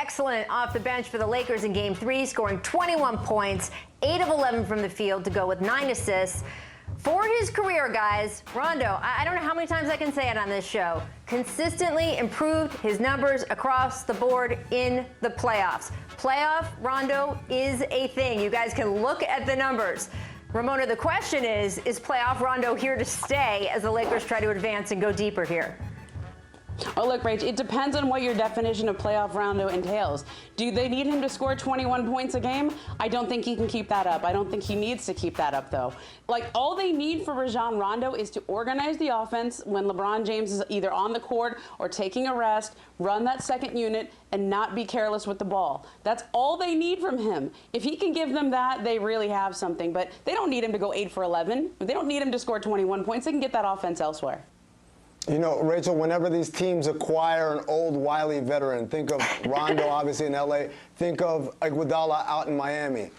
excellent off the bench for the Lakers in Game 3, scoring 21 points, 8 of 11 from the field to go with 9 assists. For his career, guys, Rondo, I don't know how many times I can say it on this show, consistently improved his numbers across the board in the playoffs. Playoff Rondo is a thing. You guys can look at the numbers. Ramona, the question is playoff Rondo here to stay as the Lakers try to advance and go deeper here? Oh, look, Rach, it depends on what your definition of playoff Rondo entails. Do they need him to score 21 points a game? I don't think he can keep that up. I don't think he needs to keep that up, though. Like, all they need for Rajon Rondo is to organize the offense when LeBron James is either on the court or taking a rest, run that second unit, and not be careless with the ball. That's all they need from him. If he can give them that, they really have something. But they don't need him to go 8 for 11. They don't need him to score 21 points. They can get that offense elsewhere. You know, Rachel, whenever these teams acquire an old, wily veteran, think of Rondo, obviously, in L.A., think of Iguodala out in Miami.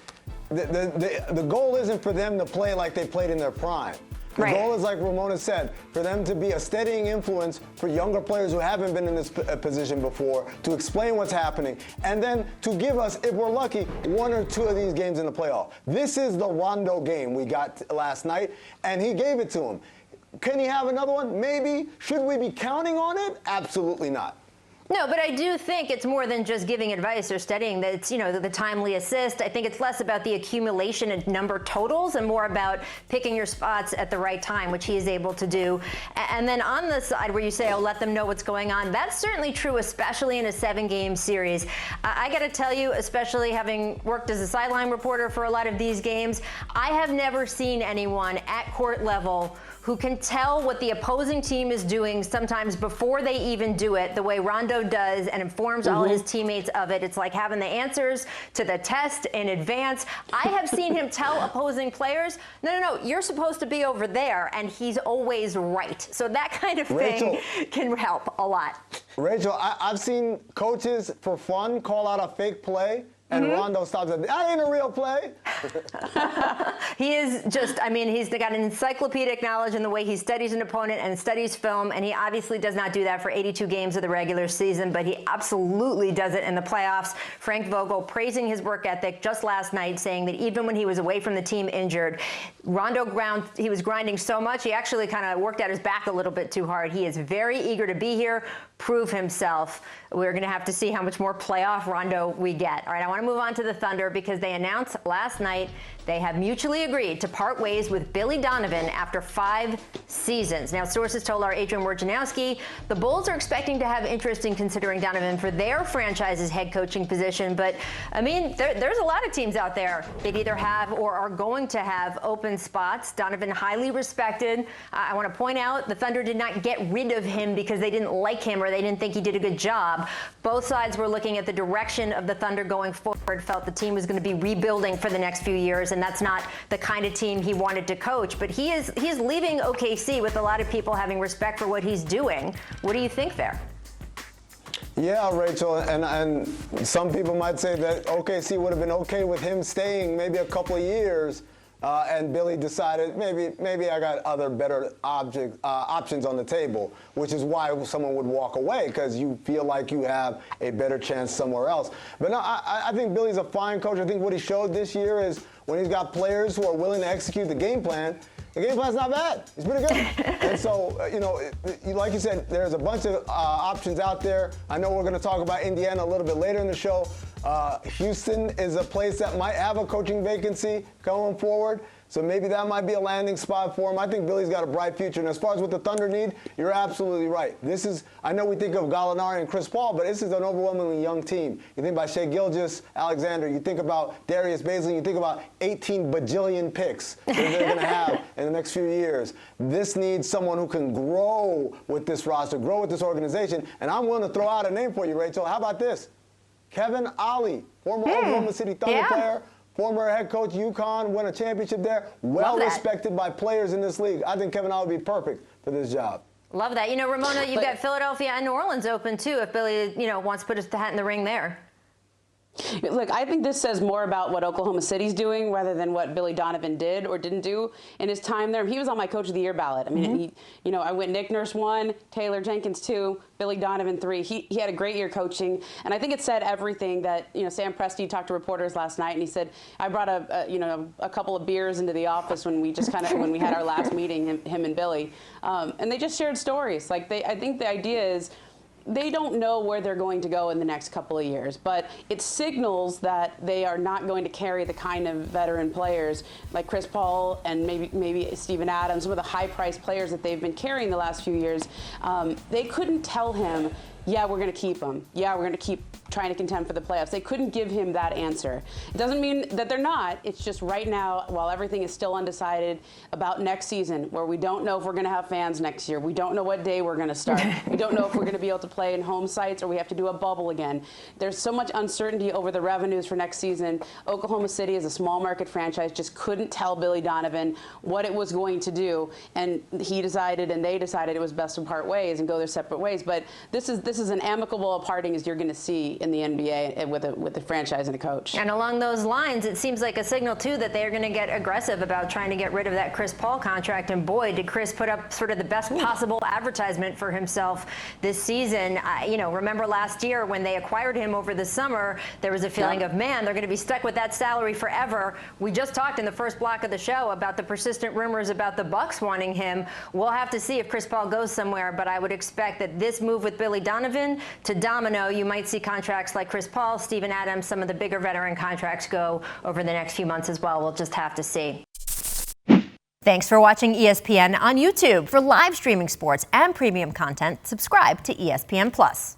The goal isn't for them to play like they played in their prime. The goal is, like Ramona said, for them to be a steadying influence for younger players who haven't been in this position before, to explain what's happening, and then to give us, if we're lucky, 1 or 2 of these games in the playoff. This is the Rondo game we got last night, and he gave it to him. Can he have another one? Maybe. Should we be counting on it? Absolutely not. No, but I do think it's more than just giving advice or studying. That it's, you know, the timely assist. I think it's less about the accumulation and number totals and more about picking your spots at the right time, which he is able to do. And then on the side where you say, oh, let them know what's going on, that's certainly true, especially in a 7-game series. I got to tell you, especially having worked as a sideline reporter for a lot of these games, I have never seen anyone at court level who can tell what the opposing team is doing sometimes before they even do it, the way Rondo does, and informs all his teammates of it. It's like having the answers to the test in advance. I have seen him tell opposing players, no, you're supposed to be over there, and he's always right. So that kind of thing can help a lot. Rachel, I've seen coaches for fun call out a fake play, and Rondo stops it. That ain't a real play. He is just, I mean, he's got an encyclopedic knowledge in the way he studies an opponent and studies film, and he obviously does not do that for 82 games of the regular season, but he absolutely does it in the playoffs. Frank Vogel praising his work ethic just last night, saying that even when he was away from the team injured, Rondo he was grinding so much, he actually kind of worked out his back a little bit too hard. He is very eager to be here, prove himself. We're going to have to see how much more playoff Rondo we get. All right, I want to move on to the Thunder because they announced last night they have mutually agreed to part ways with Billy Donovan after 5 seasons. Now, sources told our Adrian Wojnarowski the Bulls are expecting to have interest in considering Donovan for their franchise's head coaching position. But, I mean, there's a lot of teams out there that either have or are going to have open spots. Donovan, highly respected. I want to point out the Thunder did not get rid of him because they didn't like him or they didn't think he did a good job. Both sides were looking at the direction of the Thunder going forward, felt the team was going to be rebuilding for the next few years, and that's not the kind of team he wanted to coach. But he's leaving OKC with a lot of people having respect for what he's doing. What do you think there? Yeah, Rachel, and some people might say that OKC would have been okay with him staying maybe a couple of years, and Billy decided maybe I got other better options on the table, which is why someone would walk away, because you feel like you have a better chance somewhere else. But no, I think Billy's a fine coach. I think what he showed this year is when he's got players who are willing to execute the game plan, the game plan's not bad. It's pretty good. And so, you know, like you said, there's a bunch of options out there. I know we're going to talk about Indiana a little bit later in the show. Houston is a place that might have a coaching vacancy going forward. So maybe that might be a landing spot for him. I think Billy's got a bright future. And as far as what the Thunder need, you're absolutely right. This is, I know we think of Gallinari and Chris Paul, but this is an overwhelmingly young team. You think about Shai Gilgeous-Alexander, you think about Darius Bazley, you think about 18 bajillion picks that they're going to have in the next few years. This needs someone who can grow with this roster, grow with this organization. And I'm willing to throw out a name for you, Rachel. How about this? Kevin Ollie, former Oklahoma City Thunder player, former head coach, UConn, won a championship there, well respected by players in this league. I think Kevin Ollie would be perfect for this job. Love that. You know, Ramona, you've got Philadelphia and New Orleans open, too, if Billy, you know, wants to put his hat in the ring there. Look, I think this says more about what Oklahoma City's doing rather than what Billy Donovan did or didn't do in his time there. He was on my Coach of the Year ballot. I mean, I went Nick Nurse 1, Taylor Jenkins 2, Billy Donovan 3. He had a great year coaching, and I think it said everything that, Sam Presti talked to reporters last night, and he said, I brought a couple of beers into the office when we when we had our last meeting, him and Billy, and they just shared stories. I think the idea is, they don't know where they're going to go in the next couple of years, but it signals that they are not going to carry the kind of veteran players like Chris Paul and maybe Steven Adams, some of the high-priced players that they've been carrying the last few years. They couldn't tell him, yeah, we're going to keep him. Yeah, we're going to keep trying to contend for the playoffs. They couldn't give him that answer. It doesn't mean that they're not. It's just right now, while everything is still undecided about next season, where we don't know if we're going to have fans next year. We don't know what day we're going to start. We don't know if we're going to be able to play in home sites or we have to do a bubble again. There's so much uncertainty over the revenues for next season. Oklahoma City, as a small market franchise, just couldn't tell Billy Donovan what it was going to do. And he decided, and they decided it was best to part ways and go their separate ways. But this is an amicable parting as you're going to see in the NBA with a franchise and a coach. And along those lines, it seems like a signal, too, that they're going to get aggressive about trying to get rid of that Chris Paul contract. And boy, did Chris put up sort of the best possible advertisement for himself this season. Remember last year when they acquired him over the summer, there was a feeling of, man, they're going to be stuck with that salary forever. We just talked in the first block of the show about the persistent rumors about the Bucks wanting him. We'll have to see if Chris Paul goes somewhere, but I would expect that this move with Billy Donovan to domino, you might see contracts like Chris Paul, Steven Adams, some of the bigger veteran contracts go over the next few months as well. We'll just have to see. Thanks for watching ESPN on YouTube. For live streaming sports and premium content, subscribe to ESPN+.